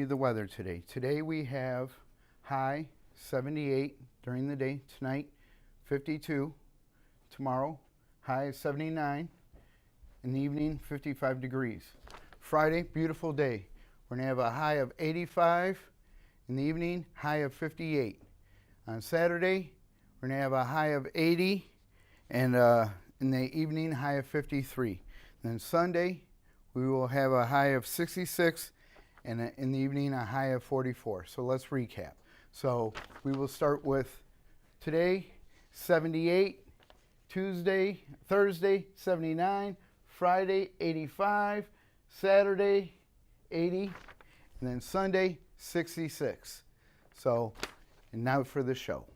you the weather today. Today we have high 78 during the day. Tonight, 52. Tomorrow, high 79. In the evening, 55 degrees. Friday, beautiful day. We're going to have a high of 85. In the evening, high of 58. On Saturday, we're going to have a high of 80. And in the evening, high of 53. Then Sunday, we will have a high of 66. And in the evening, a high of 44. So let's recap. So we will start with today, 78. Thursday, 79. Friday, 85. Saturday, 80. And then Sunday, 66. So, and now for the show.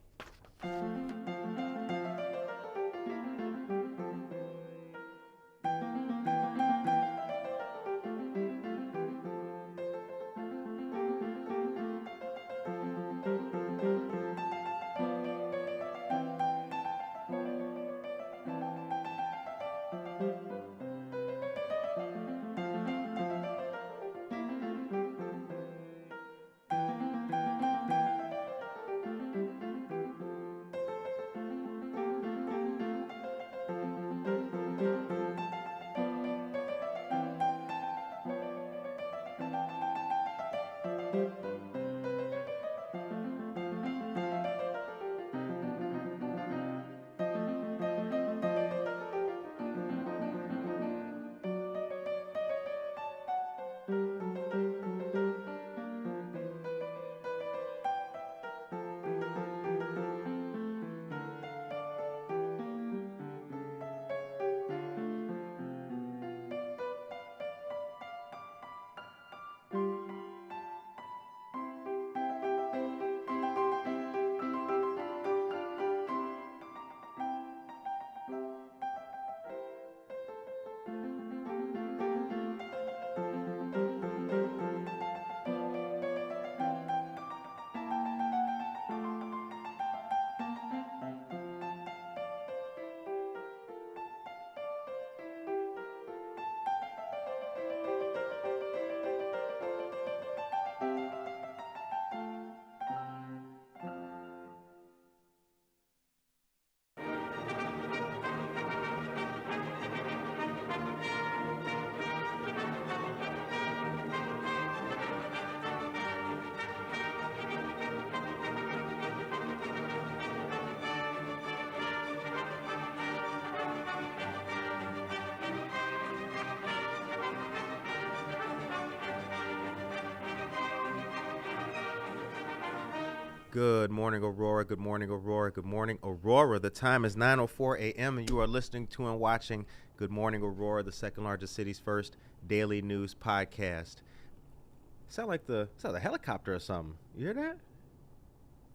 Good morning, Aurora. Good morning, Aurora. Good morning, Aurora. The time is 9:04 a.m. and you are listening to and watching Good Morning, Aurora, the second largest city's first daily news podcast. Sound like the helicopter or something. You hear that?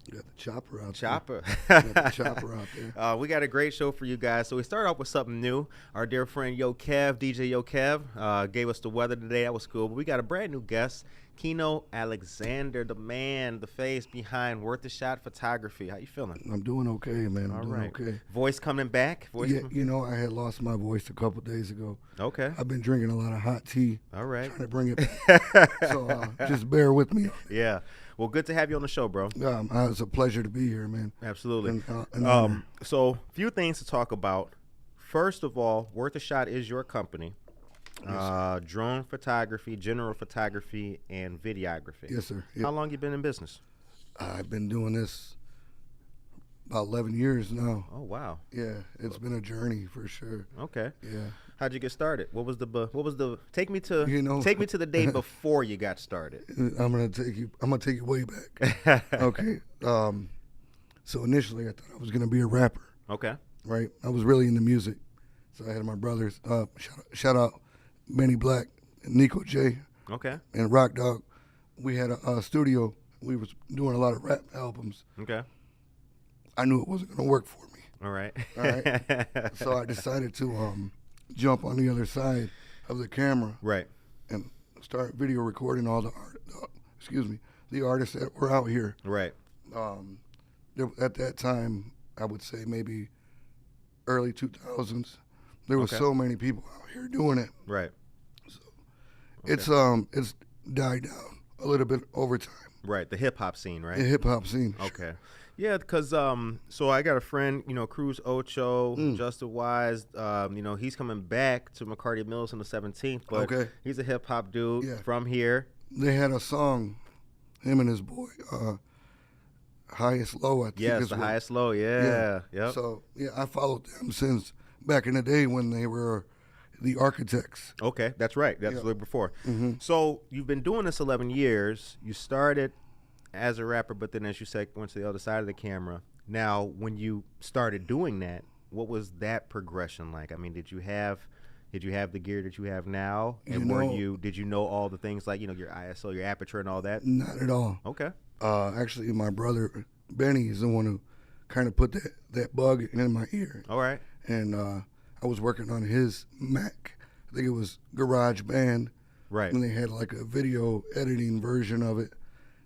You got the chopper out Chopper. there. You got the chopper out there. We got a great show for you guys. So we started off with something new. Our dear friend YoKev, DJ YoKev, gave us the weather today. That was cool. But we got a brand new guest, Kino Alexander, the man, the face behind Worth a Shot Photography. How you feeling? I'm doing okay, man. I'm doing okay. Voice coming back? You know, I had lost my voice a couple days ago. Okay. I've been drinking a lot of hot tea. All right. Trying to bring it back. So just bear with me. Yeah. Well, good to have you on the show, bro. It's a pleasure to be here, man. Absolutely. So, few things to talk about. First of all, Worth a Shot is your company. Yes, drone photography, general photography, and videography. Yes, sir. Yep. How long you been in business? I've been doing this about 11 years now. Oh, wow. Yeah, it's been a journey for sure. Okay. Yeah. How'd you get started? What was the take me to the day before you got started. I'm gonna take you way back. Okay. So initially I thought I was gonna be a rapper. Okay. Right. I was really into music. So I had my brothers, shout out Benny Black and Nico J. Okay. And Rock Dog. We had a studio. We was doing a lot of rap albums. Okay. I knew it wasn't gonna work for me. All right. All right. So I decided to jump on the other side of the camera, right, and start video recording all the artists that were out here. Right. At that time, I would say maybe early 2000s. There was so many people out here doing it. Right. So it's died down a little bit over time. Right, the hip hop scene, right? The hip hop scene. Okay. Yeah, because so I got a friend, Cruz Ocho, Justin Wise. He's coming back to McCarty Mills on the 17th, but he's a hip hop dude from here. They had a song, him and his boy, Highest Low, I think. Yes, the Highest Low, yeah. Yep. So, I followed them since back in the day when they were the Architects. Okay, that's right. That's a little before. Mm-hmm. So you've been doing this 11 years. You started as a rapper, but then, as you said, went to the other side of the camera. Now, when you started doing that, what was that progression like? I mean, did you have the gear that you have now? And did you know all the things like, your ISO, your aperture and all that? Not at all. Okay. Actually, my brother, Benny, is the one who kind of put that bug in my ear. All right. And I was working on his Mac. I think it was GarageBand. Right. And they had like a video editing version of it.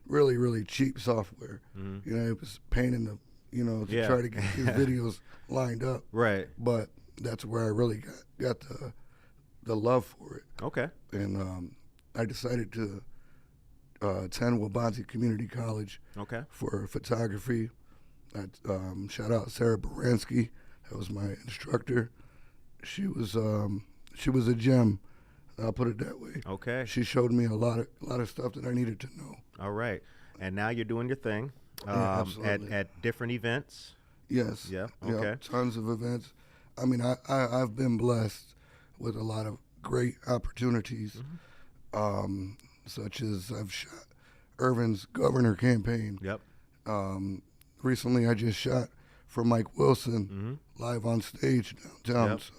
Really, really cheap software. Mm-hmm. It was pain in the, to try to get his videos lined up. Right. But that's where I really got the love for it. Okay. And I decided to attend Wabansie Community College. Okay. For photography. Shout out Sarah Baranski. That was my instructor. She was a gem. I'll put it that way. Okay. She showed me a lot of stuff that I needed to know. All right. And now you're doing your thing at different events. Yes. Yeah. Okay. Tons of events. I mean, I've been blessed with a lot of great opportunities, such as I've shot Irvin's governor campaign. Yep. Recently, I just shot for Mike Wilson live on stage downtown. Yep. So,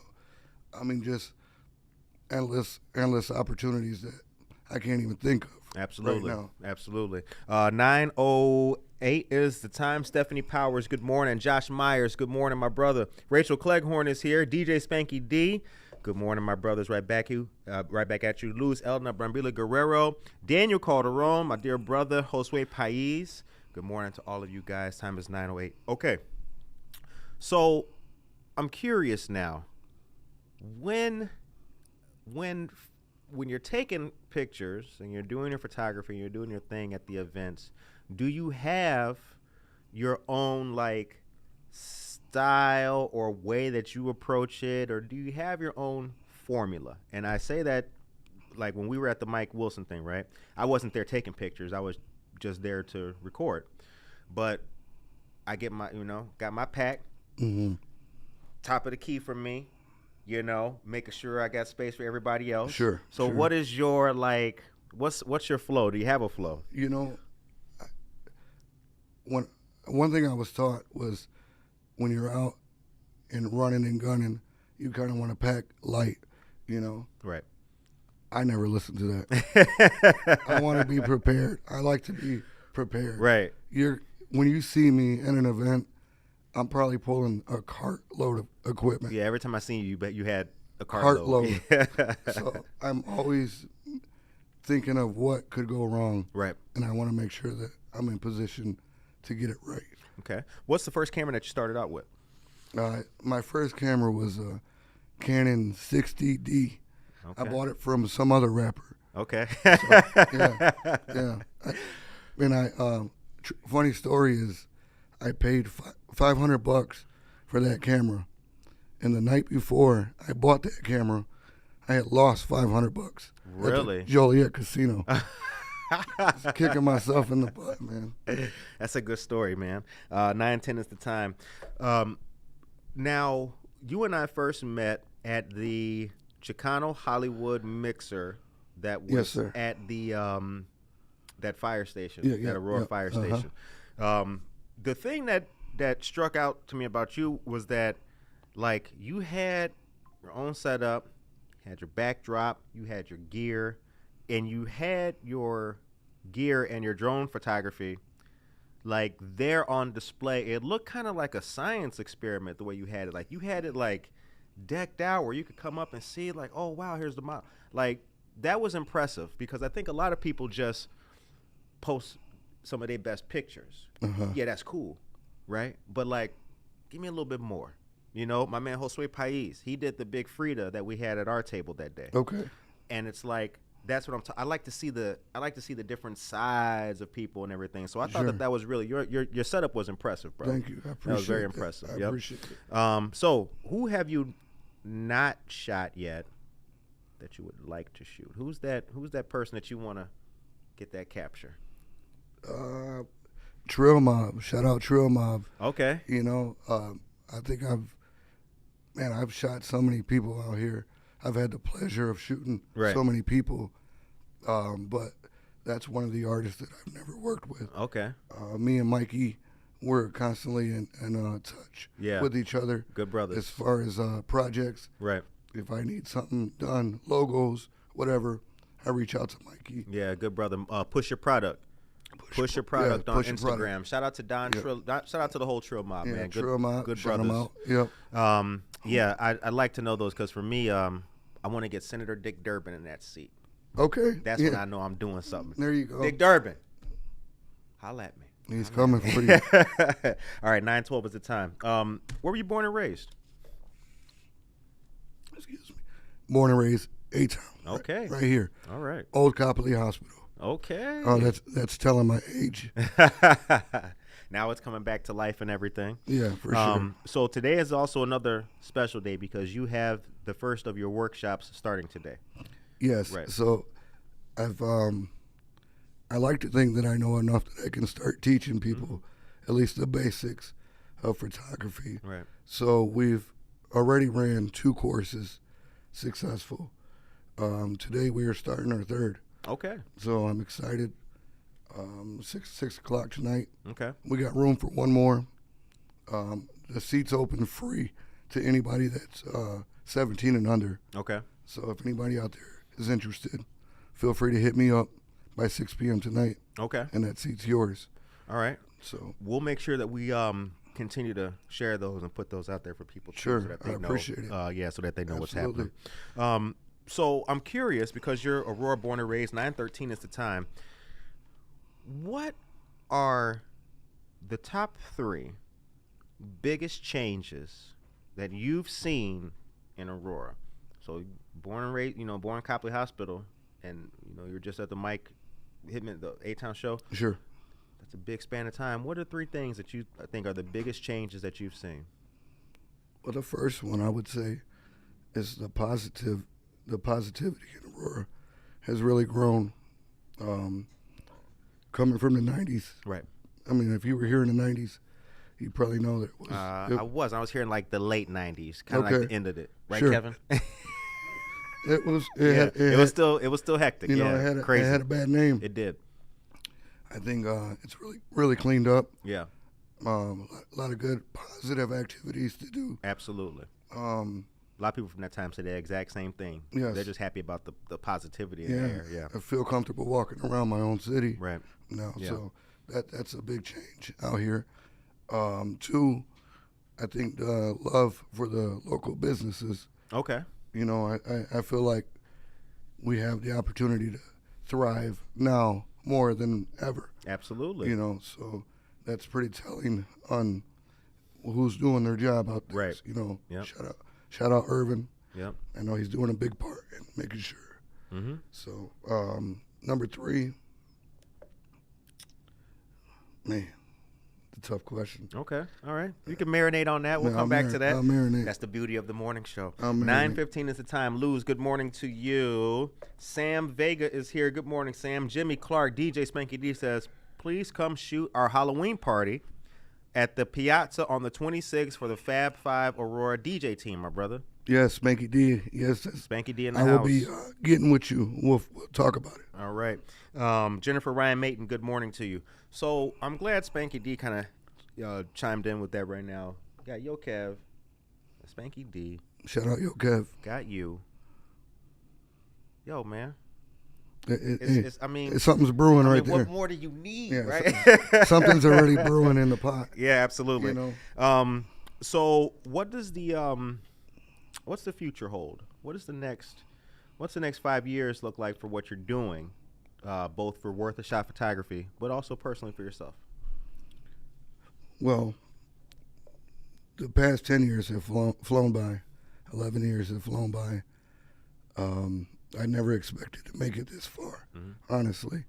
I mean, just endless opportunities that I can't even think of. Absolutely. Right now. Absolutely. 9:08 is the time. Stephanie Powers, good morning. Josh Myers, good morning, my brother. Rachel Cleghorn is here. DJ Spanky D, good morning, my brothers. Right back at you. Luis Eldner, Brambila Guerrero, Daniel Calderon, my dear brother, Josue Pais. Good morning to all of you guys. Time is 9:08. Okay. So I'm curious now. When you're taking pictures and you're doing your photography and you're doing your thing at the events, do you have your own like style or way that you approach it, or do you have your own formula? And I say that like when we were at the Mike Wilson thing, right? I wasn't there taking pictures. I was just there to record. But I get my, got my pack, top of the key for me, making sure I got space for everybody else. Sure. So what is your like? What's your flow? Do you have a flow? One thing I was taught was when you're out and running and gunning, you kind of want to pack light. Right. I never listened to that. I want to be prepared. I like to be prepared. Right. When you see me at an event, I'm probably pulling a cart load of equipment. Yeah, every time I seen you, bet you had a cart load. So I'm always thinking of what could go wrong. Right. And I want to make sure that I'm in position to get it right. Okay. What's the first camera that you started out with? My first camera was a Canon 60D. Okay. I bought it from some other rapper. Okay. So, yeah. And funny story is, I paid $500 for that camera, and the night before I bought that camera, I had lost $500. Really? At the Joliet Casino. Just kicking myself in the butt, man. That's a good story, man. 9:10 is the time. Now, you and I first met at the Chicano Hollywood Mixer that was at the that fire station, that Aurora fire station. The thing that struck out to me about you was that, like, you had your own setup, you had your backdrop, you had your gear, and you had your gear and your drone photography, like, there on display. It looked kind of like a science experiment the way you had it. Like, you had it, like, decked out where you could come up and see, like, oh, wow, here's the model. Like, that was impressive because I think a lot of people just post some of their best pictures. Yeah, that's cool, right? But, like, give me a little bit more. My man Josue Pais, he did the big Frida that we had at our table that day. Okay. And it's like, That's what I like to see the different sides of people and everything. So I thought Sure. that was really your setup was impressive, bro. Thank you. I appreciate That was very that. impressive. I Yep. appreciate it. So who have you not shot yet that you would like to shoot? Who's that person that you want to get that capture? Trill Mob. Shout out Trill Mob. Okay. You know, I think I've shot so many people out here. I've had the pleasure of shooting Right. so many people, but that's one of the artists that I've never worked with. Okay. Me and Mikey, we're constantly in touch Yeah. with each other. Good brothers. As far as projects, Right. if I need something done, logos, whatever, I reach out to Mikey. Yeah, good brother. Push your product. Push your product on push your Instagram. product. Shout out to Don Yeah. Trill. Shout out to the whole Trill mob, Yeah, man. Good, Trill Mob, good shout 'em brothers. out. Yep. Yeah, I'd like to know those because for me, I want to get Senator Dick Durbin in that seat. Okay. That's yeah. when I know I'm doing something. There you go. Dick Durbin, holla at me. He's coming for you. All right, 9:12 is the time. Where were you born and raised? Excuse me. Born and raised A-Town. Okay. Right here. All right. Old Copley Hospital. Okay. Oh, that's telling my age. Now it's coming back to life and everything. Yeah, for sure. So today is also another special day because you have the first of your workshops starting today. Yes. Right. So I like to think that I know enough that I can start teaching people at least the basics of photography. Right. So we've already ran 2 courses successful. Today we are starting our 3rd. Okay. So I'm excited. 6 o'clock tonight. Okay. We got room for one more. The seat's open free to anybody that's 17 and under. Okay. So if anybody out there is interested, feel free to hit me up by 6 p.m. tonight, Okay. and that seat's yours. All right. So We'll make sure that we continue to share those and put those out there for people too, Sure, so that they I know. appreciate it. Yeah, so that they know Absolutely. what's happening. So I'm curious because you're Aurora born and raised. 913 is the time. What are the top 3 biggest changes that you've seen in Aurora? So born and raised, born in Copley Hospital, and you're just at the mic hitting the A-Town show. sure. That's a big span of time. What are 3 things that you think are the biggest changes that you've seen? Well, the first one I would say is the positivity in Aurora has really grown. Coming from the 90s. Right. I mean, if you were here in the 90s, you probably know that it was. I was hearing like the late 90s, kind of like Okay. the end of it. Right, Sure. Kevin? It was. It was still hectic. You know, Yeah, it crazy. had a bad name. It did. I think it's really cleaned up. Yeah, A lot of good positive activities to do. absolutely. Um, A lot of people from that time say the exact same thing. Yes. They're just happy about the positivity in yeah, the air. Yeah. I feel comfortable walking around my own city Right. now. Yeah. So that's a big change out here. 2, I think the love for the local businesses. Okay. You know, I feel like we have the opportunity to thrive now more than ever. Absolutely. You know, so that's pretty telling on who's doing their job out there. Right. You know, Yep. shout out Irvin. Yep. I know he's doing a big part in making sure. Mm-hmm. So, number 3, man, it's a tough question. Okay. All right. You can marinate on that. We'll Yeah, come back to that. I'll marinate. That's the beauty of the morning show. I'll marinate. 9:15 is the time. Luz, good morning to you. Sam Vega is here. Good morning, Sam. Jimmy Clark, DJ Spanky D says, please come shoot our Halloween party at the Piazza on the 26th for the Fab 5 Aurora DJ team, my brother. Yes, Spanky D. Yes, Spanky D in the I house. will be getting with you. We'll talk about it. All right. Jennifer Ryan Mayton, good morning to you. So I'm glad Spanky D kind of chimed in with that right now. Got YoKev, Spanky D, Shout out YoKev. got you. Yo, man. It- I mean, something's brewing right there. what more do you need, Yeah, right? Something's already brewing in the pot. Yeah, absolutely. You know? So what does what's the future hold? What's the next 5 years look like for what you're doing, both for Worth a Shot Photography, but also personally for yourself? Well, the past 10 years have flown by. 11 years have flown by. I never expected to make it this far, honestly.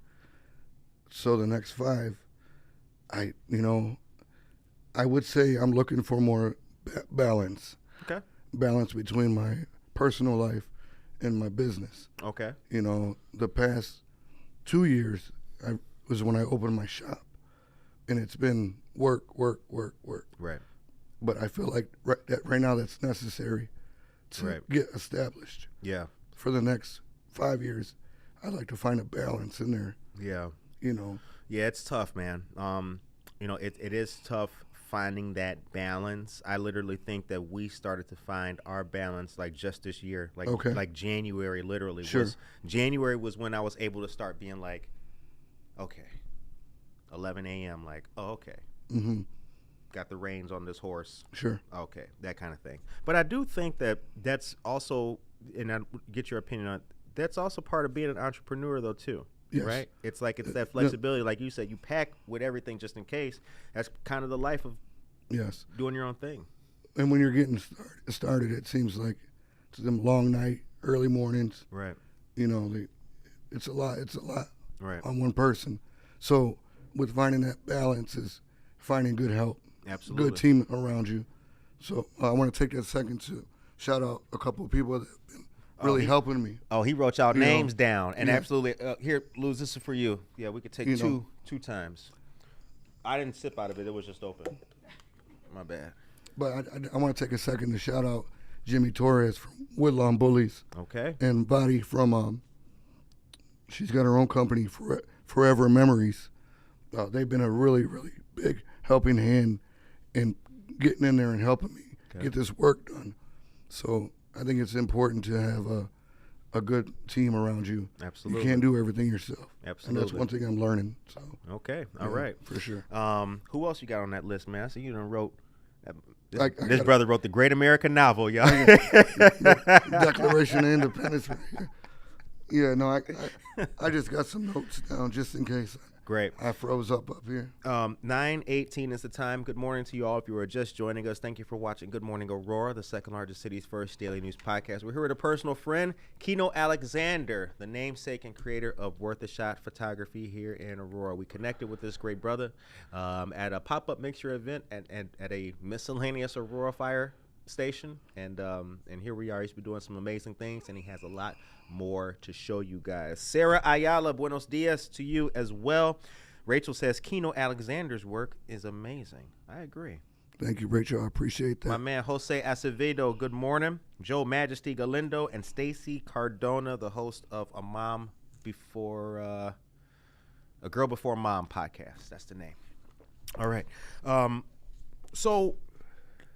So the next 5, I would say I'm looking for more balance. Okay. Balance between my personal life and my business. Okay. The past 2 years was when I opened my shop, and it's been work. Right. But I feel like right now that's necessary to get established. Yeah. For the next 5 years, I'd like to find a balance in there. Yeah. Yeah, it's tough, man. It is tough finding that balance. I literally think that we started to find our balance like just this year, like January. Literally, January was when I was able to start being like, okay, 11 a.m. Like, oh, okay, got the reins on this horse. Sure. Okay, that kind of thing. But I do think that that's also, and I get your opinion on it, that's also part of being an entrepreneur, though, too. Yes. Right? It's that flexibility. Like you said, you pack with everything just in case. That's kind of the life of doing your own thing. And when you're getting started, it seems like it's them long night, early mornings. Right. It's a lot. It's a lot on one person. So with finding that balance is finding good help. Absolutely. Good team around you. So I want to take that second to shout out a couple of people that have been really helping me. Oh, he wrote y'all names down. And absolutely. Here, Luz, this is for you. Yeah, we could take two times. I didn't sip out of it. It was just open. My bad. But I want to take a second to shout out Jimmy Torres from Woodlawn Bullies. Okay. And Body from, she's got her own company, Forever Memories. They've been a really, really big helping hand in getting in there and helping me get this work done. So I think it's important to have a good team around you. Absolutely. You can't do everything yourself. Absolutely. And that's one thing I'm learning. So. Okay. All right. For sure. Who else you got on that list, man? I see you done wrote. This brother wrote the Great American Novel, y'all. Declaration of Independence. Yeah, no, I just got some notes down just in case. Great. I froze up here. 9:18 is the time. Good morning to you all. If you are just joining us, thank you for watching Good Morning Aurora, the second largest city's first daily news podcast. We're here with a personal friend, Kino Alexander, the namesake and creator of Worth a Shot Photography here in Aurora. We connected with this great brother at a pop-up mixture event at a miscellaneous Aurora fire station, and here we are. He's been doing some amazing things, and he has a lot more to show you guys. Sarah Ayala, buenos dias to you as well. Rachel says Kino Alexander's work is amazing. I agree. Thank you, Rachel. I appreciate that. My man Jose Acevedo, good morning. Joe Majesty Galindo and Stacy Cardona, the host of A Girl Before Mom podcast. That's the name. All right. So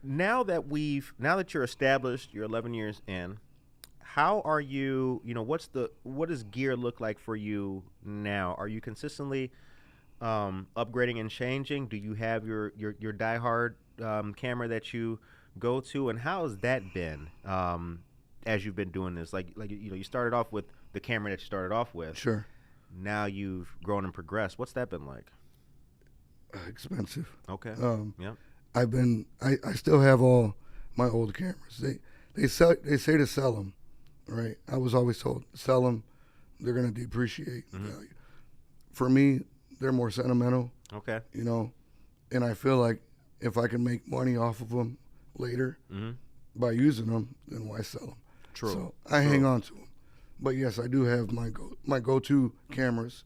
now that you're established, you're 11 years in, how are you, what does gear look like for you now? Are you consistently upgrading and changing? Do you have your diehard camera that you go to, and how has that been as you've been doing this? Like you started off with the camera that you started off with. Sure. Now you've grown and progressed. What's that been like? Expensive. Okay. Yeah. I still have all my old cameras. They say to sell them, right? I was always told sell them. They're gonna depreciate in value. For me, they're more sentimental. Okay. And I feel like if I can make money off of them later by using them, then why sell them? True. So I hang on to them. But yes, I do have my go-to cameras.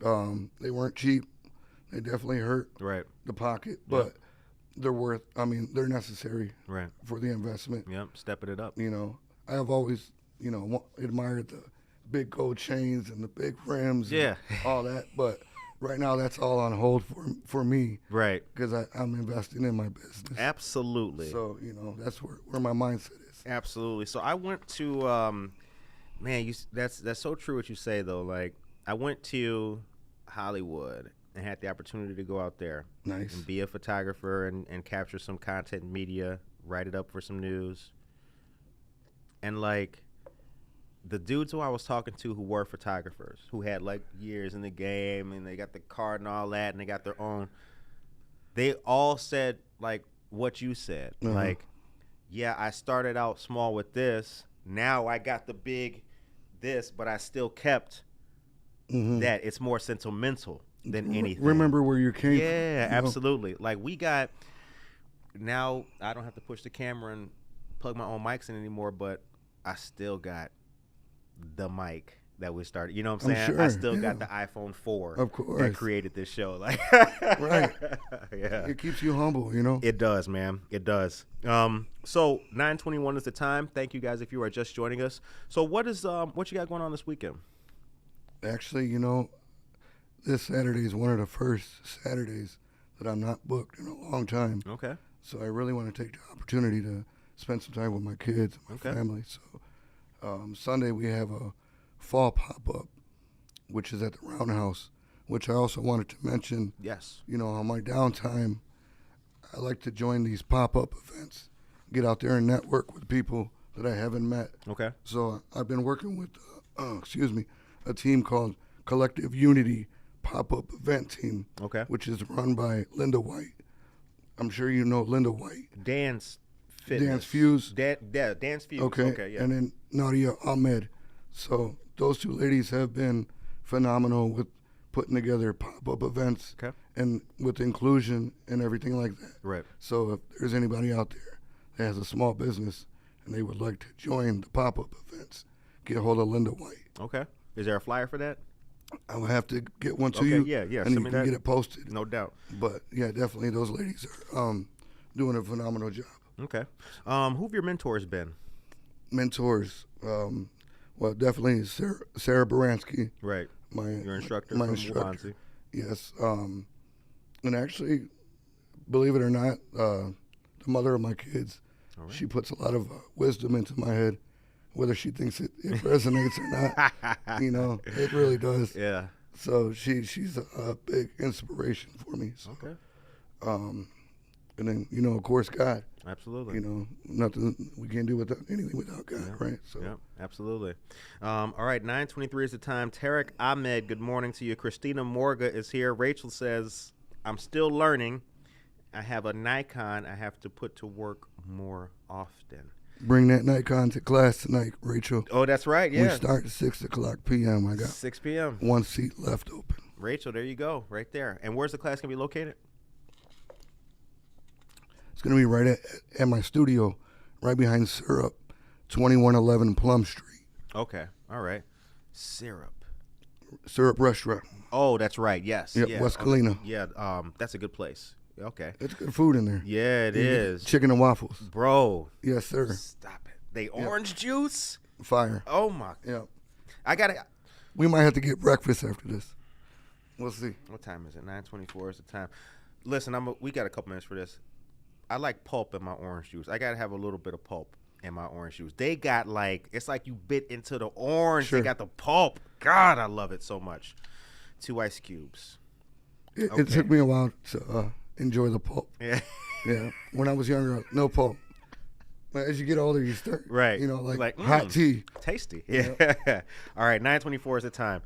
They weren't cheap. They definitely hurt the pocket, but they're necessary for the investment. Yep, stepping it up. I have always, admired the big gold chains and the big rims and all that, but right now that's all on hold for me. Right. Because I'm investing in my business. Absolutely. So, that's where my mindset is. Absolutely. So I went to, that's so true what you say, though. Like, I went to Hollywood and had the opportunity to go out there and be a photographer and capture some content and media, write it up for some news. And like the dudes who I was talking to who were photographers, who had like years in the game and they got the card and all that and they got their own, they all said like what you said. Like, yeah, I started out small with this. Now I got the big this, but I still kept that. It's more sentimental than anything. Remember where you came from. Yeah, absolutely. Like we got, now I don't have to push the camera and plug my own mics in anymore, but I still got the mic that we started. You know what I'm saying? Sure, I still got the iPhone 4 of course, that created this show. Like, right. Yeah. It keeps you humble, you know? It does, man. It does. So 9:21 is the time. Thank you guys if you are just joining us. So what you got going on this weekend? Actually, you know, this Saturday is one of the first Saturdays that I'm not booked in a long time. Okay. So I really want to take the opportunity to spend some time with my kids and my family. So Sunday we have a fall pop-up, which is at the Roundhouse, which I also wanted to mention. Yes. You know, on my downtime, I like to join these pop-up events, get out there and network with people that I haven't met. Okay. So I've been working with, a team called Collective Unity Pop-Up Event Team. Okay. Which is run by Linda White. I'm sure you know Linda White. Dance Fitness. Dance Fuse. Dance Fuse. Okay. Yeah. And then Nadia Ahmed. So those two ladies have been phenomenal with putting together pop-up events. Okay. And with inclusion and everything like that. Right. So if there's anybody out there that has a small business and they would like to join the pop-up events, get a hold of Linda White. Okay. Is there a flyer for that? I will have to get one to Okay, you. yeah. And you Send me can that. get it posted. No doubt. But yeah, definitely those ladies are doing a phenomenal job. Okay. Who have your mentors been? Mentors, well, definitely Sarah Baranski. Right. Your instructor my from instructor. Waubonsee. Yes. And actually, believe it or not, the mother of my kids, she puts a lot of wisdom into my head. Whether she thinks it resonates or not, you know, it really does. Yeah. So she's a big inspiration for me. So, Okay. And then, you know, of course, God. Absolutely. You know, nothing we can't do without anything without God, right? So, yeah, absolutely. All right, 9:23 is the time. Tarek Ahmed, good morning to you. Christina Morga is here. Rachel says, I'm still learning. I have a Nikon I have to put to work more often. bring that Nikon to class tonight, Rachel. Oh, that's right, yeah. We start at 6 o'clock p.m. I got 6 p.m. one seat left open. Rachel, there you go, right there. And where's the class going to be located? It's going to be right at my studio, right behind Syrup, 2111 Plum Street. Okay, all right. Syrup Restaurant. Oh, that's right, yes. Yep, yeah. West Galena. Yeah, that's a good place. Okay. It's good food in there. Yeah, it is. Chicken and waffles. Bro. Yes, sir. Stop it. They orange juice? Fire. Oh, my. Yeah. I got to. We might have to get breakfast after this. We'll see. What time is it? 9:24 is the time. Listen, we got a couple minutes for this. I like pulp in my orange juice. I got to have a little bit of pulp in my orange juice. They got it's like you bit into the orange. Sure. They got the pulp. God, I love it so much. 2 ice cubes. It took me a while to enjoy the pulp. Yeah. Yeah. When I was younger, no pulp. But as you get older, you start, Right. you know, like hot tea. Tasty. Yeah. All right, 9:24 is the time.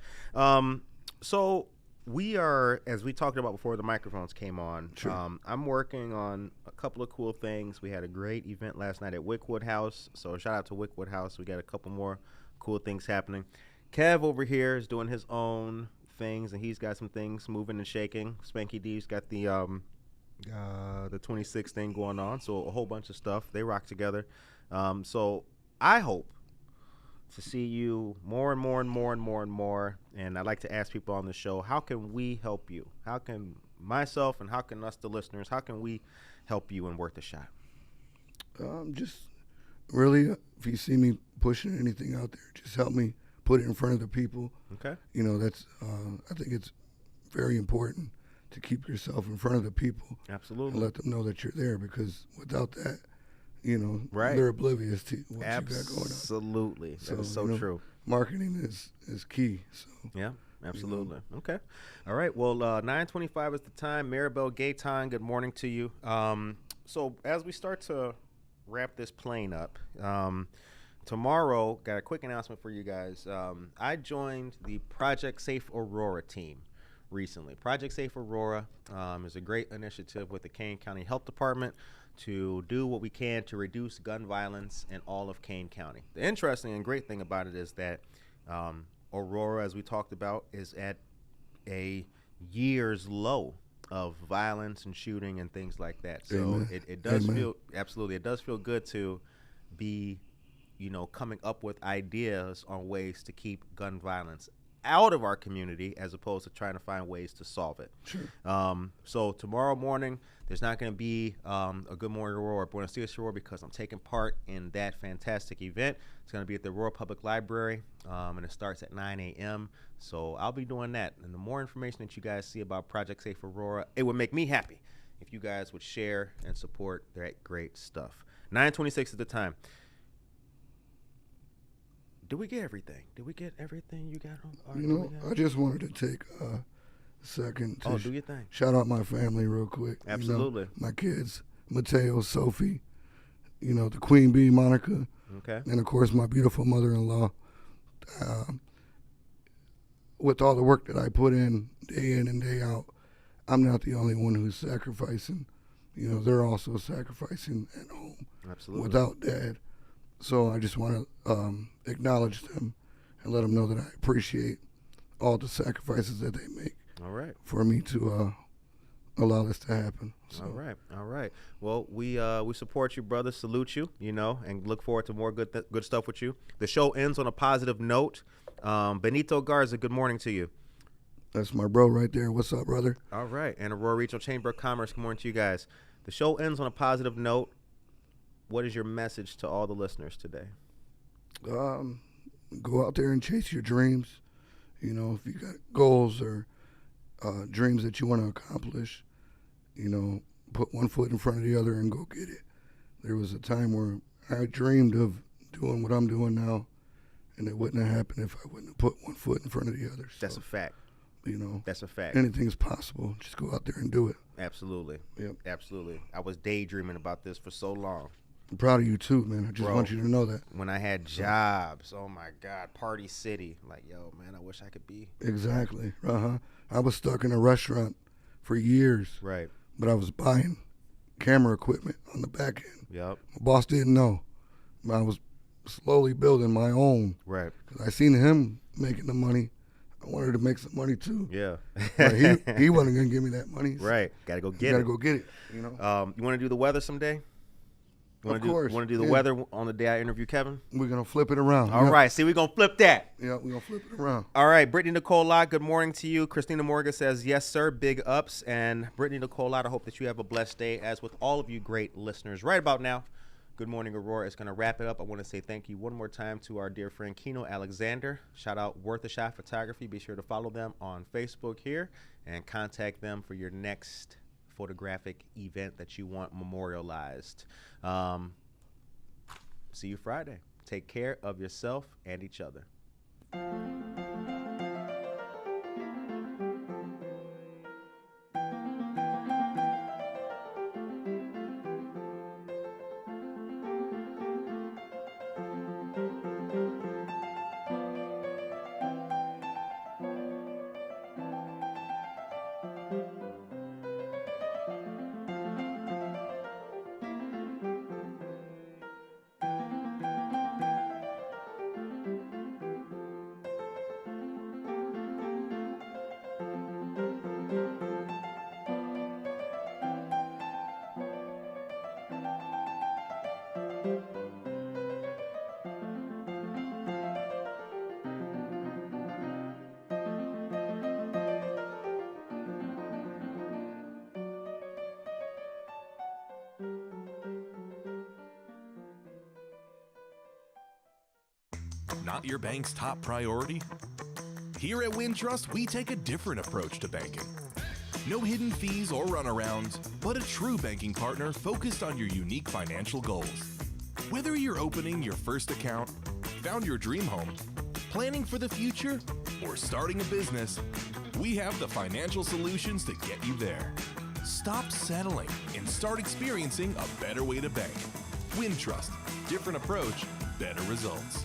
So we are, as we talked about before the microphones came on, Sure. I'm working on a couple of cool things. We had a great event last night at Wickwood House. So shout out to Wickwood House. We got a couple more cool things happening. Kev over here is doing his own things, and he's got some things moving and shaking. Spanky D's got the 26 thing going on, so a whole bunch of stuff. They rock together. So I hope to see you more and more and more and more and more. And I'd like to ask people on the show, how can we help you? How can myself and how can us, the listeners, how can we help you in Worth a Shot? Just really, if you see me pushing anything out there, just help me put it in front of the people. Okay. You know, that's, I think it's very important to keep yourself in front of the people. Absolutely. And let them know that you're there, because without that, you know, Right. they're oblivious to what you got going on. Absolutely. That is so you know, true. Marketing is key. So Yeah, absolutely. Okay. All right. Well, 9:25 is the time. Maribel Gayton, good morning to you. So as we start to wrap this plane up, tomorrow, got a quick announcement for you guys. I joined the Project Safe Aurora team recently. Project Safe Aurora is a great initiative with the Kane County Health Department to do what we can to reduce gun violence in all of Kane County. The interesting and great thing about it is that Aurora, as we talked about, is at a year's low of violence and shooting and things like that. So Amen. it does Amen. feel, absolutely, it does feel good to be, coming up with ideas on ways to keep gun violence out of our community as opposed to trying to find ways to solve it. Sure. So tomorrow morning, there's not going to be a Good Morning Aurora, Buenos Dias Aurora, because I'm taking part in that fantastic event. It's going to be at the Aurora Public Library, and it starts at 9 a.m. So I'll be doing that. And the more information that you guys see about Project Safe Aurora, it would make me happy if you guys would share and support that great stuff. 9:26 is the time. Did we get everything? Did we get everything you got on? I just wanted to take a second to do your thing. shout out my family real quick. Absolutely. My kids, Mateo, Sophie, the Queen Bee, Monica, Okay. and of course my beautiful mother-in-law. With all the work that I put in and day out, I'm not the only one who's sacrificing. They're also sacrificing at home Absolutely. without dad. So I just want to acknowledge them and let them know that I appreciate all the sacrifices that they make All right. for me to allow this to happen. So, All right. Well, we support you, brother. Salute you, and look forward to more good stuff with you. The show ends on a positive note. Benito Garza, good morning to you. that's my bro right there. What's up, brother? All right. And Aurora Regional Chamber of Commerce, good morning to you guys. The show ends on a positive note. What is your message to all the listeners today? Go out there and chase your dreams. If you got goals or dreams that you want to accomplish, put one foot in front of the other and go get it. There was a time where I dreamed of doing what I'm doing now, and it wouldn't have happened if I wouldn't have put one foot in front of the other. So, That's a fact. That's a fact. Anything's possible. Just go out there and do it. Absolutely. Yep. Absolutely. I was daydreaming about this for so long. I'm proud of you too, man. I just Bro, want you to know that. When I had jobs, oh my God, Party City. Like, yo, man, I wish I could be. Exactly. I was stuck in a restaurant for years, Right. but I was buying camera equipment on the back end. Yep. My boss didn't know. I was slowly building my own. Right. 'Cause I seen him making the money. I wanted to make some money too. Yeah. But he wasn't gonna give me that money. So Right. Gotta go you get gotta it. go get it. You want to do the weather someday? Of course. Want to do the Yeah. weather on the day I interview Kevin? We're gonna flip it around. All right. See, we're going to flip that. Yeah, we're gonna flip it around. All right. Brittany Nicole Lott, good morning to you. Christina Morgan says, yes, sir. Big ups. And Brittany Nicole Lott, I hope that you have a blessed day, as with all of you great listeners. Right about now, Good Morning Aurora is going to wrap it up. I want to say thank you one more time to our dear friend Kino Alexander. Shout out Worth a Shot Photography. Be sure to follow them on Facebook here and contact them for your next photographic event that you want memorialized. See you Friday. Take care of yourself and each other. Not your bank's top priority? Here at Wintrust, we take a different approach to banking. No hidden fees or runarounds, but a true banking partner focused on your unique financial goals. Whether you're opening your first account, found your dream home, planning for the future, or starting a business, we have the financial solutions to get you there. Stop settling and start experiencing a better way to bank. Wintrust, different approach, better results.